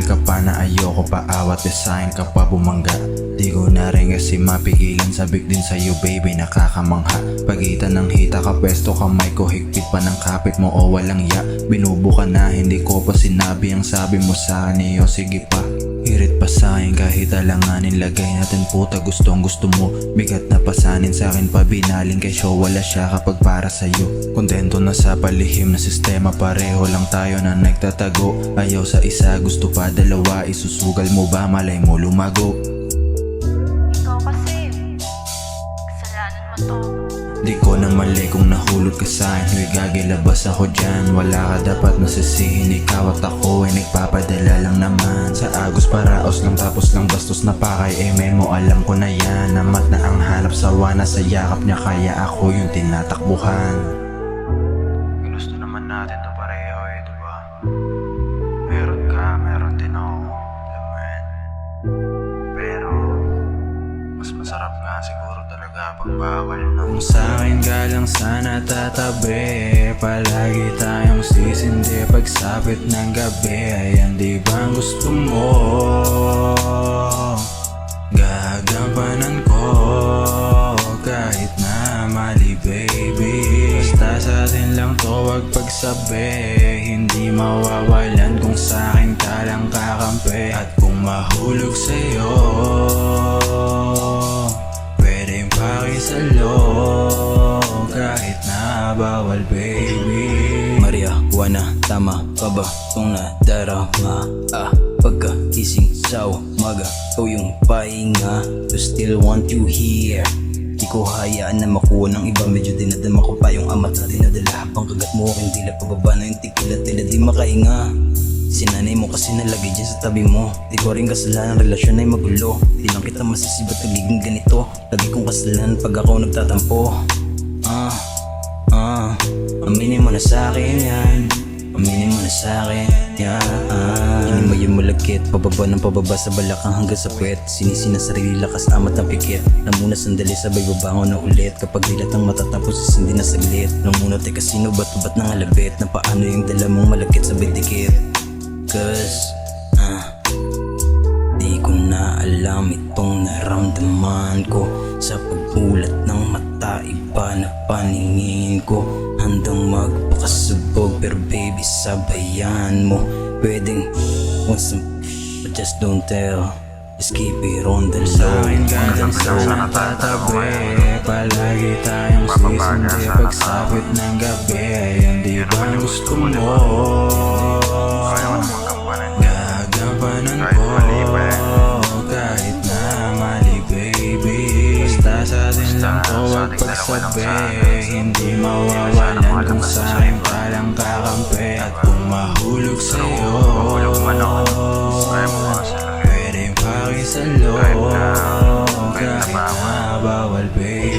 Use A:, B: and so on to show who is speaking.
A: mahal ka pa na ayoko pa awat sa'kin ka pa bumangga. Di ko na rin kasi mapigilan, sabik din sa'yo baby nakakamangha. Pagitan ng hita ka pwesto kamay ko, higpit pa ng kapit mo o walang ya. Binubo ka na hindi ko pa sinabi ang sabi mo sa'kin iyo, sige pa. Hirit pa sa'kin kahit alanganin, lagay natin puta gustong gusto mo. Bigat na pasanin sa'kin pa binaling kay show, wala siya kapag para sa'yo. Kontento na sa palihim na sistema, pareho lang tayo na nagtatago. Ayaw sa isa gusto pa dalawa, isusugal mo ba malay mo lumago.
B: Ikaw kasi, kasalanan mo to.
A: Di ko na mali kung nahulog ka sa'kin, huy gagilabas ako dyan. Wala ka dapat nasisihin, ikaw at ako ay nagpapadala lang naman. Sa agos paraos lang tapos lang bastos na pakay, memo alam ko na yan. Namat na ang hanap sawa na sa yakap niya, kaya ako yung tinatakbuhan. Ginusto naman natin to pareho diba? Meron ka, meron din ako, alam mo yan. Pero mas masarap nga siguro talaga pag bawal na. Kung sa'kin ka lang sana tatabi, palagi tayong sisindi pagsapit ng gabi. Ayan di ba ang gusto mo? Gagampanan ko kahit na mali baby. Basta sa atin lang to wag pagsabi, hindi mawawalan kung sa'kin ka lang kakampi. At kung mahulog sa'yo pwedeng pakisalo kahit na bawal baby.
C: Maria, Juana, tama pa ba kung nadarama? Pagkagising sa umaga, ikaw yung pahinga, to still want you here. Di ko hayaan na makuha ng iba, medyo dinadama ko pa yung amat na dinadala. Habang kagat mo aking dila, pababa na yung tikila, tila di makahinga. Sinanay mo kasi nalagay dyan sa tabi mo. Di ko rin kasalanan, relasyon ay magulo. Di lang kita masisibat nagiging ganito. Lagi kong kasalanan pag ako nagtatampo. Aminin mo na sa'kin yan, aminin mo na sa'kin yan. Hindi mo yung malagkit, pababa ng pababa sa balakang hanggang sa puwet. Sinisi na sarili, lakas amat ng pikit. Nang muna sandali, sabay babangon na ulit. Kapag dilat ang matatapos, isindi na saglit. Nang muna teka sino ba't ng halabit, na paano yung dala mong malagkit sa bidikit. Cause di ko na alam itong naramdaman ko. Sa pagbulat ng mata, iba na paningin ko. Handang magpakasubog pero baby sabayan mo. Pwedeng want some, but just don't tell. Just keep it on the low.
A: Sa'kin ka lang sana tatabi, palagi tayong sisindi pagsapit ng gabi. Ayan di ba ang gusto mo? Gagampanan ko kahit na mali baby. Basta sa atin lang to wag pagsabi, hindi mawawalan kung sa'kin ka lang kakampi. At kung mahulog sa'yo pwedeng pakisalo kahit na bawal baby.